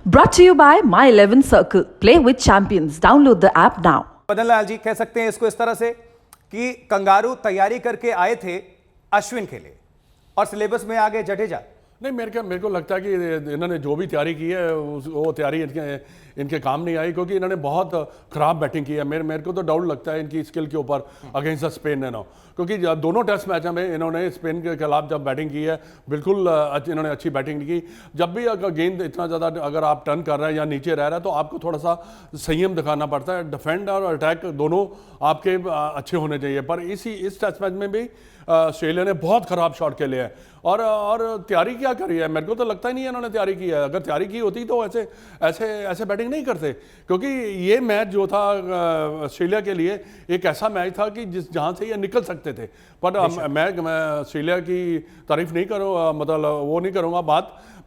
Brought to you by My 11 Circle. Play with champions. Download the app now. Madan Lal ji कह सकते हैं इसको इस तरह से कि कंगारू तैयारी करके आए थे, अश्विन खेले और सिलेबस में आ गए जडेजा। नहीं, मेरे को लगता है कि इन्होंने जो भी तैयारी की है वो तैयारी इनके काम नहीं आई, क्योंकि इन्होंने बहुत ख़राब बैटिंग की है। मेरे को तो डाउट लगता है इनकी स्किल के ऊपर अगेंस्ट द स्पेन है ना, क्योंकि दोनों टेस्ट मैच में इन्होंने स्पेन के खिलाफ जब बैटिंग की है बिल्कुल इन्होंने अच्छी बैटिंग नहीं की। जब भी अगर गेंद इतना ज़्यादा अगर आप टर्न कर रहे हैं या नीचे रह रहा है तो आपको थोड़ा सा संयम दिखाना पड़ता है। डिफेंड और अटैक दोनों आपके अच्छे होने चाहिए, पर इस टेस्ट मैच में भी ऑस्ट्रेलिया ने बहुत ख़राब शॉट खेले हैं और तैयारी क्या करी है। मेरे को तो लगता ही नहीं है इन्होंने तैयारी की है। अगर तैयारी की होती तो ऐसे बैटिंग नहीं करते, क्योंकि ये मैच जो था ऑस्ट्रेलिया के लिए एक ऐसा मैच था कि जहाँ से ये निकल सकते थे। पर मैं ऑस्ट्रेलिया की तारीफ नहीं करूँ, मतलब वो नहीं करूँगा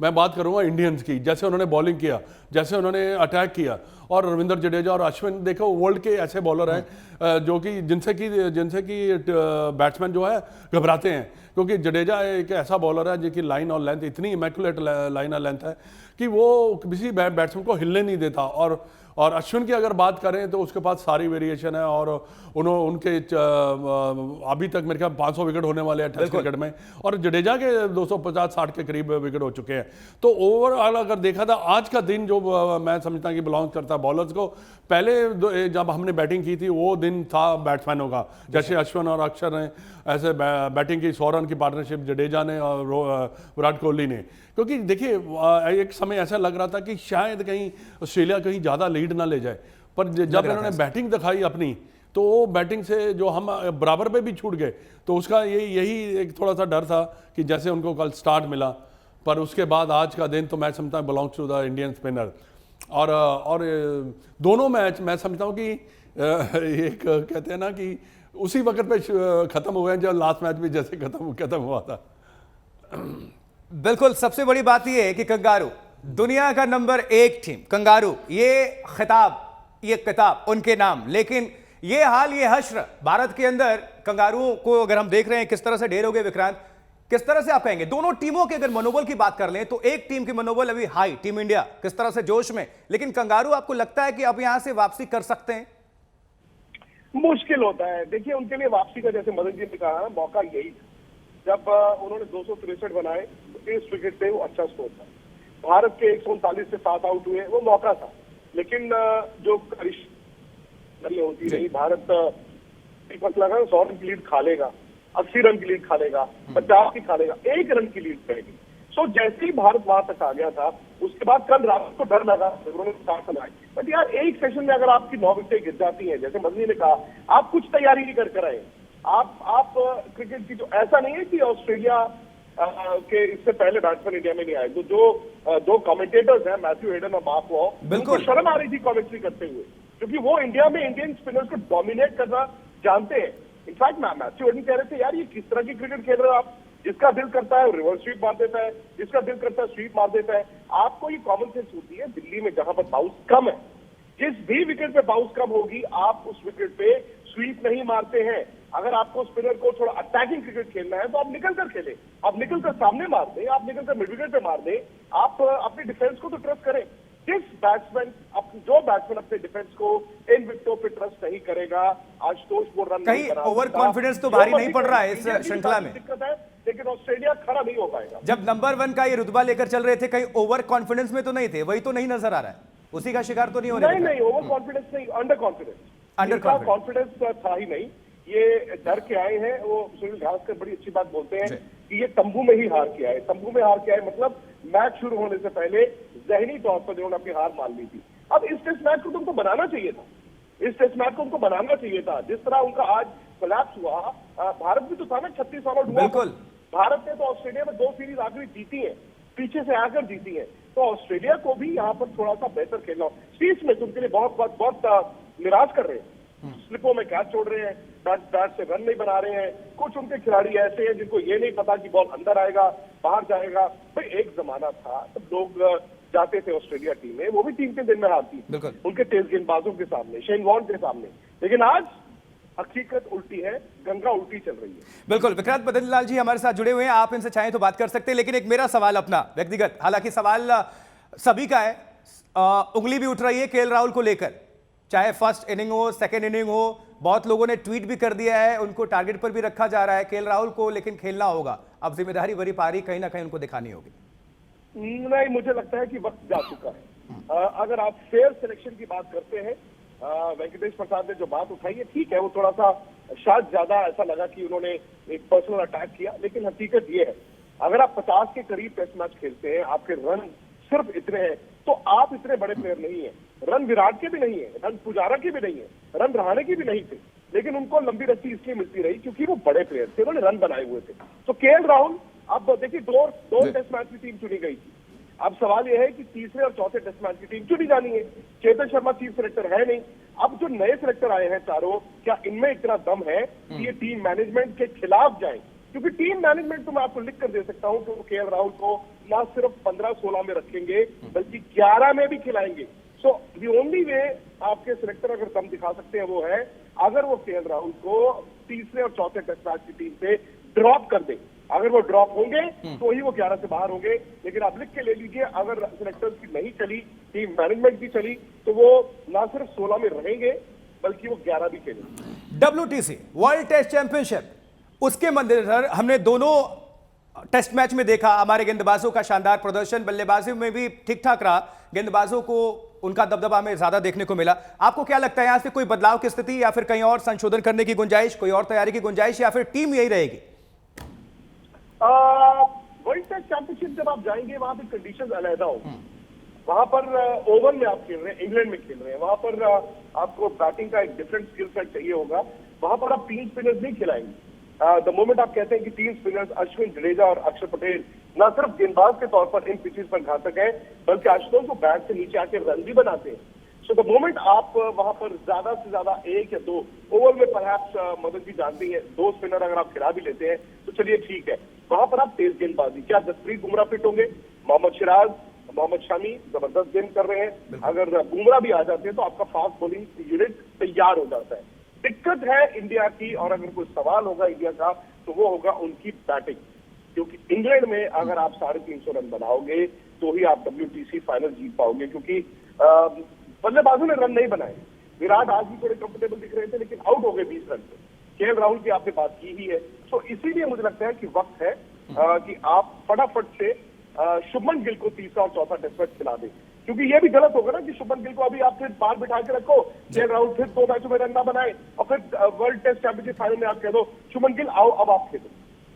मैं बात करूँगा इंडियंस की। जैसे उन्होंने बॉलिंग किया, जैसे उन्होंने अटैक किया, और रविंद्र जडेजा और अश्विन देखो वर्ल्ड के ऐसे बॉलर हैं जो कि जिनसे कि बैट्समैन जो है घबराते हैं, क्योंकि जडेजा एक ऐसा बॉलर है जिसकी लाइन और लेंथ इतनी इमैकुलेट लाइन और लेंथ है कि वो किसी बैट्समैन को हिलने नहीं देता। और अश्विन की अगर बात करें तो उसके पास सारी वेरिएशन है, और उनके अभी तक मेरे ख्याल 500 विकेट होने वाले हैं टेस्ट क्रिकेट में, और जडेजा के 250-60 के करीब विकेट हो चुके हैं। तो ओवरऑल अगर देखा था आज का दिन जो मैं समझता हूँ कि बिलोंग करता है बॉलर्स को, पहले जब हमने बैटिंग की थी वो दिन था बैट्समैनों का, जैसे अश्विन और अक्षर ने ऐसे बैटिंग की, 100 रन की पार्टनरशिप जडेजा ने और विराट कोहली ने। क्योंकि देखिए एक समय ऐसा लग रहा था कि शायद कहीं ऑस्ट्रेलिया कहीं ज़्यादा लीड ना ले जाए, पर जब इन्होंने बैटिंग दिखाई अपनी तो वो बैटिंग से जो हम बराबर पे भी छूट गए, तो उसका यही एक थोड़ा सा डर था कि जैसे उनको कल स्टार्ट मिला। पर उसके बाद आज का दिन तो मैं समझता हूँ belongs to the Indian spinner. और दोनों मैच मैं समझता हूँ कि एक कहते हैं ना कि उसी वक्त पे ख़त्म हुए हैं जब लास्ट मैच भी जैसे ख़त्म हुआ था। बिल्कुल, सबसे बड़ी बात यह है कि कंगारू दुनिया का नंबर 1 टीम, कंगारू ये खिताब, ये किताब उनके नाम। लेकिन ये हाल, ये हश्र भारत के अंदर कंगारुओं को अगर हम देख रहे हैं किस तरह से ढेर हो गए, विक्रांत किस तरह से आप कहेंगे दोनों टीमों के अगर मनोबल की बात कर लें तो एक टीम की मनोबल अभी हाई, टीम इंडिया किस तरह से जोश में, लेकिन कंगारू आपको लगता है कि अब यहां से वापसी कर सकते हैं? मुश्किल होता है। देखिए उनके लिए वापसी का, जैसे मदन जी ने कहा ना, मौका यही था जब उन्होंने 263 बनाए तो इस विकेट पे वो अच्छा स्कोर था। भारत के 139 से 7 आउट हुए, वो मौका था। लेकिन जो होती रही, भारत मसला था 100 रन की लीड खा लेगा, 80 रन की लीड खा लेगा, 50 की खा लेगा, 1 रन की लीड करेगी। सो जैसे ही भारत वहां तक आ गया था, उसके बाद कल रात को डर लगा, उन्होंने स्टार्ट बनाए। बट यार एक सेशन में अगर आपकी 9 विकेटें गिर जाती हैं, जैसे मदनी ने कहा, आप कुछ तैयारी नहीं कर आए। आप क्रिकेट की जो, ऐसा नहीं है कि ऑस्ट्रेलिया के इससे पहले बैट्समैन इंडिया में नहीं आए। तो जो 2 कमेंटेटर्स हैं, मैथ्यू हेडन और मार्क वॉ, उनको शर्म आ रही थी कमेंट्री करते हुए, क्योंकि वो इंडिया में इंडियन स्पिनर्स को डोमिनेट करना जानते हैं। इनफैक्ट मैथ्यू हेडन कह रहे थे, यार ये किस तरह की क्रिकेट खेल रहे हो आप, जिसका दिल करता है रिवर्स स्वीप मार देता है, जिसका दिल करता है स्वीप मार देता है। आपको ये कॉमन सेंस होती है, दिल्ली में जहां पर बाउंस कम है, जिस भी विकेट पे बाउंस कम होगी आप उस विकेट पे स्वीप नहीं मारते हैं। अगर आपको स्पिनर को थोड़ा अटैकिंग क्रिकेट खेलना है तो आप निकल कर खेलें, आप निकल कर सामने मार दें, आप निकल कर मिड विकेट पे मार दें। आप अपनी डिफेंस को तो ट्रस्ट करें। जो बैट्समैन अपने डिफेंस को इन विकेटों पे ट्रस्ट नहीं करेगा, आशुतोष वो रन कहीं ओवर कॉन्फिडेंस तो भारी नहीं पड़ रहा है इस श्रृंखला में। दिक्कत है, लेकिन ऑस्ट्रेलिया खड़ा नहीं हो पाएगा। जब नंबर 1 का ये रुतबा लेकर चल रहे थे, कहीं ओवर कॉन्फिडेंस में तो नहीं थे? वही तो नहीं नजर आ रहा है, उसी का शिकार तो नहीं हो रहे? नहीं, ओवर कॉन्फिडेंस नहीं, अंडर कॉन्फिडेंस था ही नहीं। ये डर के आए हैं। वो सुनील गावस्कर बड़ी अच्छी बात बोलते हैं कि ये तंबू में ही हार के आए। तंबू में हार के आए मतलब मैच शुरू होने से पहले जहनी तौर पर जिन्होंने अपनी हार मान ली थी। अब इस टेस्ट मैच को तुमको बनाना चाहिए था, इस टेस्ट मैच को उनको बनाना चाहिए था। जिस तरह उनका आज कोलैप्स हुआ, भारत भी तो था ना 36 ऑल आउट हुआ। भारत ने तो ऑस्ट्रेलिया में 2 सीरीज आखिरी जीती है, पीछे से आकर जीती है। तो ऑस्ट्रेलिया को भी यहाँ पर थोड़ा सा बेहतर खेलना। स्टीव्स में उनके लिए बहुत निराश कर रहे हैं, स्लिपों में कैच छोड़ रहे हैं, बैट से रन नहीं बना रहे हैं। कुछ उनके खिलाड़ी ऐसे हैं जिनको ये नहीं पता कि बॉल अंदर आएगा बाहर जाएगा। भाई एक जमाना था तब लोग जाते थे ऑस्ट्रेलिया टीम में, वो भी 3 के दिन में हारती उनके तेज गेंदबाजों के सामने, शेन वॉर्न के सामने। लेकिन आज हकीकत उल्टी है, गंगा उल्टी चल रही है। बिल्कुल, विक्रांत मदन लाल जी हमारे साथ जुड़े हुए हैं, आप इनसे चाहें तो बात कर सकते हैं। लेकिन एक मेरा सवाल अपना व्यक्तिगत, हालांकि सवाल सभी का है, उंगली भी उठ रही है केएल राहुल को लेकर, चाहे फर्स्ट इनिंग हो, सेकेंड इनिंग हो। बहुत लोगों ने ट्वीट भी कर दिया है, उनको टारगेट पर भी रखा जा रहा है केएल राहुल को, लेकिन खेलना होगा। अब जिम्मेदारी भरी पारी कहीं ना कहीं उनको दिखानी होगी। नहीं, मुझे लगता है कि वक्त जा चुका है। अगर आप फेयर सिलेक्शन की बात करते हैं, वेंकटेश प्रसाद ने जो बात उठाई है, ठीक है, वो थोड़ा सा शायद ज्यादा ऐसा लगा कि उन्होंने एक पर्सनल अटैक किया, लेकिन हकीकत ये है, अगर आप 50 के करीब टेस्ट मैच खेलते हैं, आपके रन सिर्फ इतने हैं, तो आप इतने बड़े प्लेयर नहीं है। रन विराट के भी नहीं है, रन पुजारा के भी नहीं है, रन रहाणे के भी नहीं थे, लेकिन उनको लंबी रस्सी इसलिए मिलती रही क्योंकि वो बड़े प्लेयर थे, उन्होंने रन बनाए हुए थे। तो केएल राहुल, अब देखिए दो टेस्ट मैच की टीम चुनी गई थी, अब सवाल यह है कि तीसरे और चौथे टेस्ट मैच की टीम चुनी जानी है। चेतन शर्मा चीफ सिलेक्टर है नहीं, अब जो नए सिलेक्टर आए हैं चारों, क्या इनमें इतना दम है कि ये टीम मैनेजमेंट के खिलाफ जाए? क्योंकि टीम मैनेजमेंट तो मैं आपको लिख कर दे सकता हूं कि वो केएल राहुल को ना सिर्फ 15-16 में रखेंगे, बल्कि 11 में भी खिलाएंगे। सो दी ओनली वे आपके सिलेक्टर अगर दम दिखा सकते हैं वो है अगर वो केएल राहुल को तीसरे और चौथे टेस्ट मैच की टीम से ड्रॉप कर दे। अगर वो ड्रॉप होंगे तो ही वो 11 से बाहर होंगे, लेकिन आप लिख के ले लीजिए, अगर सिलेक्टर्स की नहीं चली, टीम मैनेजमेंट की चली, तो वो ना सिर्फ 16 में रहेंगे बल्कि वो 11 भी खेलेंगे। WTC वर्ल्ड टेस्ट चैंपियनशिप, उसके मद्देनजर हमने दोनों टेस्ट मैच में देखा हमारे गेंदबाजों का शानदार प्रदर्शन, बल्लेबाजी में भी ठीक ठाक रहा, गेंदबाजों को उनका दबदबा में ज्यादा देखने को मिला। आपको क्या लगता है, यहां से कोई बदलाव की स्थिति या फिर कहीं और संशोधन करने की गुंजाइश, कोई और तैयारी की गुंजाइश, या फिर टीम यही रहेगी? वर्ल्ड टेस्ट चैंपियनशिप जब आप जाएंगे वहां पे कंडीशंस अलग होंगी। वहां पर ओवन में आप खेल रहे हैं, इंग्लैंड में खेल रहे हैं, वहां पर आपको बैटिंग का एक डिफरेंट स्किल सेट चाहिए होगा। वहां पर आप 3 स्पिनर्स नहीं खिलाएंगे। द मोमेंट आप कहते हैं कि 3 स्पिनर्स अश्विन, जडेजा और अक्षर पटेल न सिर्फ गेंदबाज के तौर पर इन पिचेस पर घातक है, बल्कि आशुतोष को बैट से नीचे आके रन भी बनाते हैं। सो द मोमेंट आप वहां पर ज्यादा से ज्यादा 1 या 2 ओवर में परहैप्स मदद भी जानती है, 2 स्पिनर अगर आप खिला भी लेते हैं तो चलिए ठीक है। वहां पर आप तेज गेंदबाजी, क्या जसप्रीत बुमराह फिट होंगे? मोहम्मद सिराज, मोहम्मद शमी जबरदस्त गेंद कर रहे हैं, अगर बुमराह भी आ जाते हैं तो आपका फास्ट बॉलिंग यूनिट तैयार हो जाता है। दिक्कत है इंडिया की, और अगर कोई सवाल होगा इंडिया का तो वो होगा उनकी बैटिंग, क्योंकि इंग्लैंड में अगर आप 350 रन बनाओगे तो ही आप WTC फाइनल जीत पाओगे, क्योंकि बल्लेबाजों ने रन नहीं बनाए। विराट आज भी थोड़े कंफर्टेबल दिख रहे थे, लेकिन आउट हो गए 20 रन पे। केएल राहुल की आपने बात की ही है, तो इसीलिए मुझे लगता है कि वक्त है कि आप फटाफट से शुभमन गिल को तीसरा और चौथा टेस्ट मैच खिला दें, क्योंकि ये भी गलत होगा ना कि शुभमन गिल को अभी आप फिर बाहर बिठा के रखो, केएल राहुल फिर 2 मैचों में रन ना बनाए और फिर वर्ल्ड टेस्ट चैंपियनशिप फाइनल में आप कह दो शुभमन गिल आओ अब आप खेलो।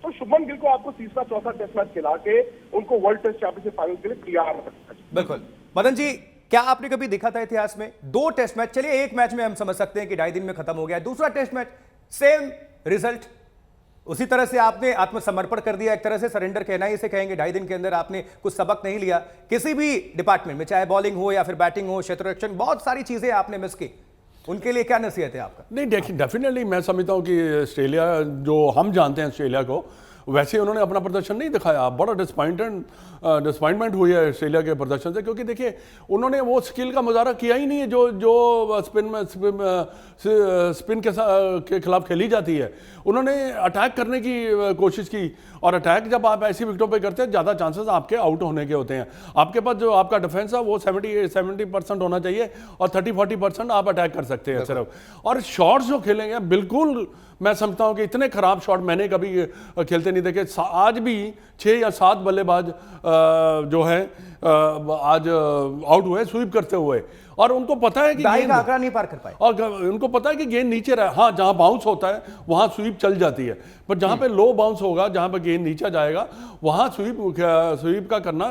तो शुभमन गिल को आपको तीसरा चौथा टेस्ट मैच खिला के उनको वर्ल्ड टेस्ट चैंपियनशिप फाइनल के लिए तैयार रखना है। बिल्कुल। मदन जी, क्या आपने कभी देखा था इतिहास में 2 टेस्ट मैच, चलिए एक मैच में हम समझ सकते हैं कि 2.5 दिन में खत्म हो गया, दूसरा टेस्ट मैच सेम रिजल्ट, उसी तरह से आपने आत्मसमर्पण कर दिया, एक तरह से सरेंडर कहना ही इसे कहेंगे। 2.5 दिन के अंदर आपने कुछ सबक नहीं लिया किसी भी डिपार्टमेंट में, चाहे बॉलिंग हो या फिर बैटिंग हो, क्षेत्ररक्षण, बहुत सारी चीजें आपने मिस की। उनके लिए क्या नसीहत है आपका? नहीं, देखिए डेफिनेटली मैं समझता हूँ कि ऑस्ट्रेलिया, जो हम जानते हैं ऑस्ट्रेलिया को, वैसे उन्होंने अपना प्रदर्शन नहीं दिखाया। बड़ा डिसपॉइंटमेंट हुई है ऑस्ट्रेलिया के प्रदर्शन से, क्योंकि देखिए उन्होंने वो स्किल का मुजाहरा किया ही नहीं है जो स्पिन के खिलाफ खेली जाती है। उन्होंने अटैक करने की कोशिश की, और अटैक जब आप ऐसी विकेटों पे करते हैं, ज़्यादा चांसेस आपके आउट होने के होते हैं। आपके पास जो आपका डिफेंस है वो 70% होना चाहिए, और 30-40% आप अटैक कर सकते हैं सिर्फ। और शॉट्स जो खेलेंगे, बिल्कुल मैं समझता हूं कि इतने खराब शॉट मैंने कभी खेलते नहीं देखे। आज भी 6 या 7 बल्लेबाज जो है आज आउट हुए स्वीप करते हुए, और उनको पता है कि गेंद आंकड़ा नहीं पार कर पाए, और उनको पता है कि गेंद नीचे रहा। हाँ, जहां बाउंस होता है वहां स्वीप चल जाती है, पर जहां पे लो बाउंस होगा, जहां पे गेंद नीचे जाएगा, वहां स्वीप का करना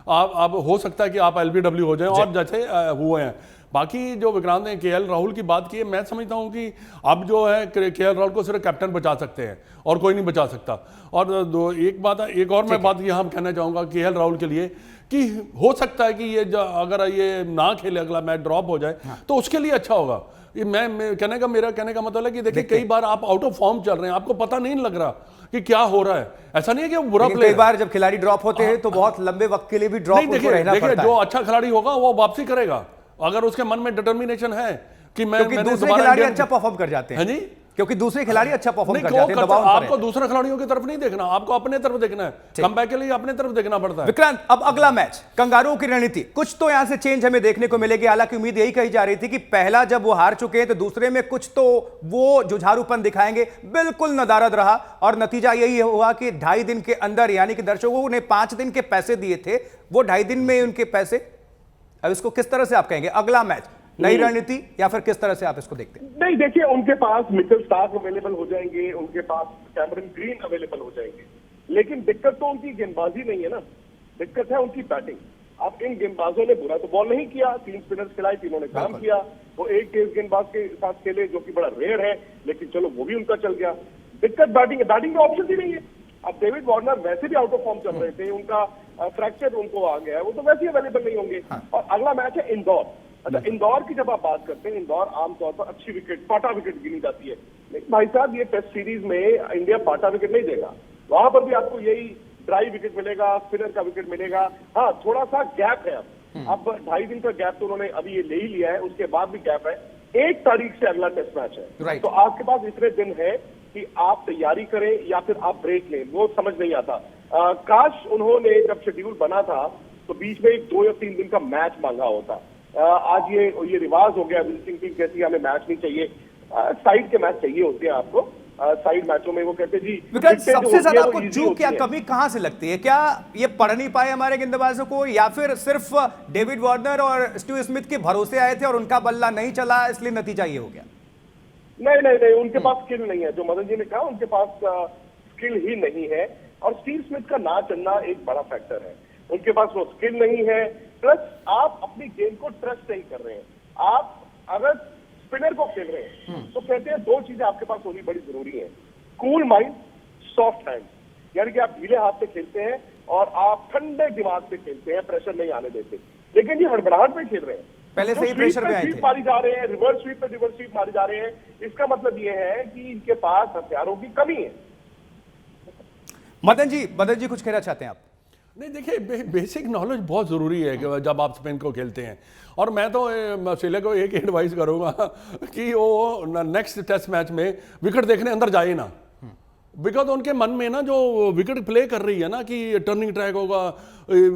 आप हो सकता है कि आप LBW हो जाए, और जैसे हुए हैं। बाकी जो विक्रांत ने केएल राहुल की बात की है, मैं समझता हूं कि अब जो है केएल राहुल को सिर्फ कैप्टन बचा सकते हैं और कोई नहीं बचा सकता। और एक और मैं बात यहाँ कहना चाहूँगा केएल राहुल के लिए, कि हो सकता है कि ये अगर ये ना खेले, अगला मैच ड्रॉप हो जाए, तो उसके लिए अच्छा होगा। ये मेरा कहने का मतलब है कि देखिए कई बार आप आउट ऑफ फॉर्म चल रहे हैं, आपको पता नहीं लग रहा कि क्या हो रहा है। ऐसा नहीं है कि वो बुरा प्लेयर, कई बार जब खिलाड़ी ड्रॉप होते हैं तो बहुत लंबे वक्त के लिए भी ड्रॉप होकर रहना पड़ता है। जो अच्छा खिलाड़ी होगा वो वापसी करेगा, अगर उसके मन में डिटर्मिनेशन है कि मैं दूसरे खिलाड़ी अच्छा परफॉर्म कर जाते हैं। हाँ जी, क्योंकि दूसरे खिलाड़ी अच्छा परफॉर्म नहीं, कर जाते हैं, दबाव उन पर आपको है। दूसरे खिलाड़ियों की तरफ नहीं देखना, आपको अपने तरफ देखना है, कमबैक के लिए अपने तरफ देखना पड़ता है। विक्रांत, अब अगला मैच कंगारुओं की रणनीति, कुछ तो यहां से चेंज हमें देखने को मिलेगी। हालांकि उम्मीद यही कही जा रही थी कि पहला जब वो हार चुके हैं तो दूसरे में कुछ तो वो जुझारूपन दिखाएंगे, बिल्कुल नदारद रहा और नतीजा यही हुआ कि 2.5 दिन के अंदर, यानी कि दर्शकों ने 5 दिन के पैसे दिए थे, वो 2.5 दिन में उनके पैसे। अब इसको किस तरह से आप कहेंगे, अगला मैच नई रणनीति या फिर किस तरह से आप इसको देखते हैं? नहीं, देखिए उनके पास मिचेल स्टार्क अवेलेबल हो जाएंगे, उनके पास कैमरन ग्रीन अवेलेबल हो जाएंगे, लेकिन दिक्कत तो उनकी गेंदबाजी नहीं है ना, दिक्कत है उनकी बैटिंग। अब इन गेंदबाजों ने बुरा तो बॉल नहीं किया, 3 स्पिनर्स खिलाए, तीनों ने काम किया। वो एक तेज गेंदबाज के साथ खेले जो कि बड़ा रेयर है, लेकिन चलो वो भी उनका चल गया। दिक्कत बैटिंग है, बैटिंग का ऑप्शन ही नहीं है। अब डेविड वार्नर वैसे भी आउट ऑफ फॉर्म चल रहे थे, उनका फ्रैक्चर उनको आ गया है, वो तो वैसे ही अवेलेबल नहीं होंगे। और अगला मैच है इंदौर। अच्छा, इंदौर की जब आप बात करते हैं, इंदौर आमतौर पर अच्छी विकेट, पाटा विकेट गिनी जाती है, लेकिन भाई साहब ये टेस्ट सीरीज में इंडिया पाटा विकेट नहीं देगा। वहां पर भी आपको यही ड्राई विकेट मिलेगा, स्पिनर का विकेट मिलेगा। हाँ, थोड़ा सा गैप है। अब 2.5 दिन का गैप तो उन्होंने अभी ये ले ही लिया है, उसके बाद भी गैप है। 1 तारीख से अगला टेस्ट मैच है, तो आपके पास इतने दिन है कि आप तैयारी करें या फिर आप ब्रेक लें, वो समझ नहीं आता। काश उन्होंने जब शेड्यूल बना था तो बीच में 2 या 3 दिन का मैच मांगा होता। आज ये रिवाज हो गया, विजिटिंग टीम कहती है हमें मैच नहीं चाहिए, साइड के मैच चाहिए होते हैं आपको। साइड मैचों में वो कहते जी विक्रांत, सबसे ज्यादा आपको चूक या कमी कहां से लगती है? क्या ये पढ़ नहीं पाए हमारे गेंदबाजों को, या फिर सिर्फ डेविड वार्नर और स्टीव स्मिथ के भरोसे आए थे और उनका बल्ला नहीं चला इसलिए नतीजा ये हो गया? नहीं, उनके पास स्किल नहीं है। जो मदन जी ने कहा, उनके पास स्किल ही नहीं है, और स्टीव स्मिथ का ना चलना एक बड़ा फैक्टर है। उनके पास वो स्किल नहीं है, प्लस आप अपनी गेम को ट्रस्ट नहीं कर रहे हैं। आप अगर स्पिनर को खेल रहे हैं तो कहते हैं 2 चीजें आपके पास होनी बड़ी जरूरी है, कूल माइंड, सॉफ्ट हैंड। यानी कि आप ढीले हाथ से खेलते हैं और आप ठंडे दिमाग से खेलते हैं, प्रेशर नहीं आने देते। लेकिन ये हड़बड़ाहट में खेल रहे हैं, पहले से ही प्रेशर पे आए थे, मारी जा रहे हैं, रिवर्स स्वीप पे रिवर्स स्वीप मारी जा रहे हैं। इसका मतलब ये है कि इनके पास हथियारों की कमी है। मदन जी कुछ कहना चाहते हैं आप? नहीं, देखिए बेसिक नॉलेज बहुत ज़रूरी है कि जब आप स्पिन को खेलते हैं। और मैं तो ऑस्ट्रेलिया को एक एडवाइस करूंगा कि वो नेक्स्ट टेस्ट मैच में विकेट देखने अंदर जाए ना, बिकॉज उनके मन में ना जो विकेट प्ले कर रही है ना कि टर्निंग ट्रैक होगा,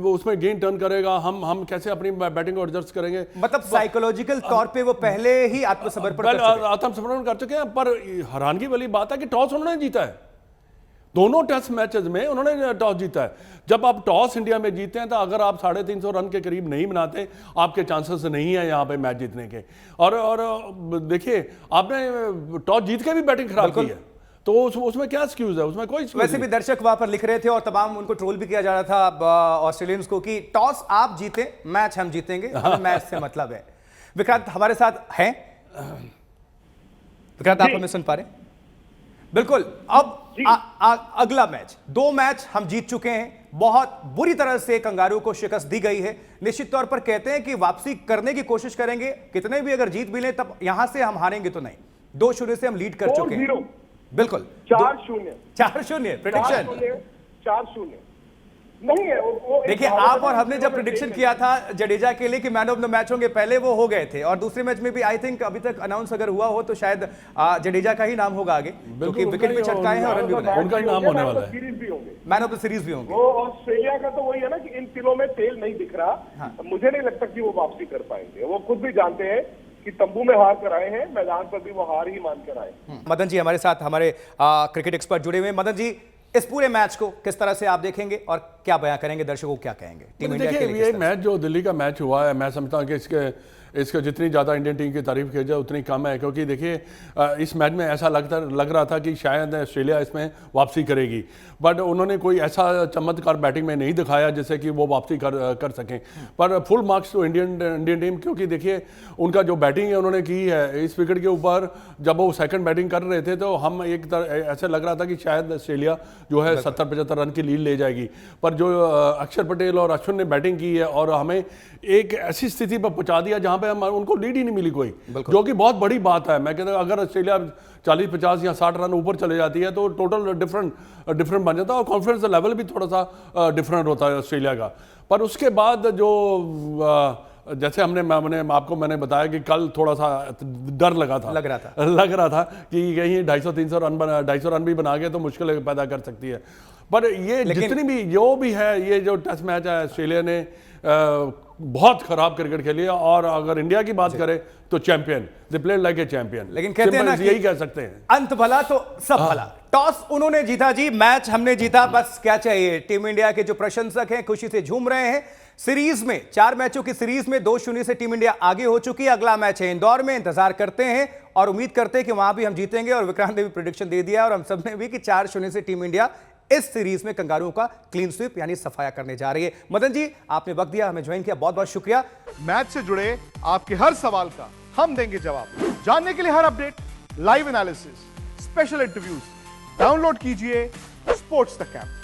उसमें गेंद टर्न करेगा, हम कैसे अपनी बैटिंग को एडजस्ट करेंगे। मतलब साइकोलॉजिकल तौर पे वो पहले ही आत्मसमर्पण कर चुके हैं। पर हैरानगी वाली बात है कि टॉस उन्होंने जीता है, दोनों टेस्ट मैचेस में उन्होंने टॉस जीता है। जब आप टॉस इंडिया में जीते हैं तो अगर आप 350 रन के करीब नहीं बनाते, आपके चांसेस नहीं है यहाँ पे मैच जीतने के। और देखिए, आपने टॉस जीत के भी बैटिंग खराब की है, तो उसमें क्या एक्सक्यूज है? उसमें कोई वैसे भी दर्शक वहां पर लिख रहे थे और तमाम उनको ट्रोल भी किया जा रहा था ऑस्ट्रेलियंस को कि टॉस आप जीते, मैच हम जीतेंगे, हमें मैच से मतलब है। विक्रांत हमारे साथ हैं? विक्रांत, आप हमें सुन पा रहे हैं? बिल्कुल। अब अगला मैच, 2 मैच हम जीत चुके हैं, बहुत बुरी तरह से कंगारू को शिकस्त दी गई है। निश्चित तौर पर कहते हैं कि वापसी करने की कोशिश करेंगे, कितने भी अगर जीत भी लें तब यहां से हम हारेंगे तो नहीं। 2-0 से हम लीड कर चुके हैं। बिल्कुल, 4-0 प्रेडिक्शन 4-0 नहीं है वो देखिए, आप और हमने जब प्रेडिक्शन किया था जडेजा के लिए कि मैन ऑफ द मैच होंगे, पहले वो हो गए थे, और दूसरे मैच में भी आई थिंक अभी तक अनाउंस अगर हुआ हो तो शायद जडेजा का ही नाम होगा आगे, क्योंकि विकेट भी चटकाए हैं और रन भी बनाए। उनका ही नाम होने वाला है, सीरीज भी होंगे, मैन ऑफ द सीरीज भी होंगे। वो ऑस्ट्रेलिया का तो वही है ना कि इन तिलों में तेल नहीं दिख रहा। मुझे नहीं लगता कि वो वापसी कर पाएंगे। वो खुद भी जानते हैं कि तंबू में हार कर आए हैं, मैदान पर भी वो हार ही मान कर आए। मदन जी हमारे साथ, हमारे क्रिकेट एक्सपर्ट जुड़े हुए। मदन जी, इस पूरे मैच को किस तरह से आप देखेंगे और क्या बयां करेंगे, दर्शकों को क्या कहेंगे टीम इंडिया के लिए? ये मैच जो दिल्ली का मैच हुआ है, मैं समझता हूं कि इसके जितनी ज़्यादा इंडियन टीम की तारीफ की जाए उतनी कम है, क्योंकि देखिए इस मैच में ऐसा लग रहा था कि शायद ऑस्ट्रेलिया इसमें वापसी करेगी, बट उन्होंने कोई ऐसा चमत्कार बैटिंग में नहीं दिखाया जिससे कि वो वापसी कर सकें। पर full marks to Indian team, क्योंकि देखिए उनका जो बैटिंग है उन्होंने की है इस विकेट के ऊपर। जब वो सेकंड बैटिंग कर रहे थे तो हम ऐसे लग रहा था कि शायद ऑस्ट्रेलिया जो है 70-75 रन की लीड ले जाएगी, पर जो अक्षर पटेल और अश्विन ने बैटिंग की है और हमें एक ऐसी स्थिति पर पहुंचा दिया जहां पे हम उनको लीड ही नहीं मिली कोई, जो कि बहुत बड़ी बात है। मैं कहता हूं अगर ऑस्ट्रेलिया 40-50 या 60 रन ऊपर चले जाती है तो टोटल डिफरेंट बन जाता है और कॉन्फिडेंस लेवल भी थोड़ा सा डिफरेंट होता है ऑस्ट्रेलिया का। पर उसके बाद जो जैसे मैंने बताया कि कल थोड़ा सा डर लग रहा था कि कहीं 250-300 रन भी बना के तो मुश्किल पैदा कर सकती है। पर ये जितनी भी जो भी है, ये जो टेस्ट मैच है ऑस्ट्रेलिया ने बहुत खराब क्रिकेट खेली है, और अगर इंडिया की बात करें तो champion, they played like a champion. लेकिन कहते हैं ना, यही कह सकते हैं, अंत भला तो सब भला। टॉस उन्होंने जीता जी, मैच हमने जीता, बस क्या चाहिए। टीम इंडिया के जो प्रशंसक हैं खुशी से झूम रहे हैं। सीरीज में 4 मैचों की सीरीज में 2-0 से टीम इंडिया आगे हो चुकी है। अगला मैच है इंदौर में, इंतजार करते हैं और उम्मीद करते हैं कि वहां भी हम जीतेंगे। और विक्रांत ने भी प्रेडिक्शन दे दिया और हम सब ने भी कि 4-0 से टीम इंडिया इस सीरीज में कंगारुओं का क्लीन स्वीप यानी सफाया करने जा रही है। मदन जी, आपने वक्त दिया, हमें ज्वाइन किया, बहुत बहुत शुक्रिया। मैच से जुड़े आपके हर सवाल का हम देंगे जवाब। जानने के लिए हर update, live analysis, special interviews download कीजिए स्पोर्ट्स तक ऐप।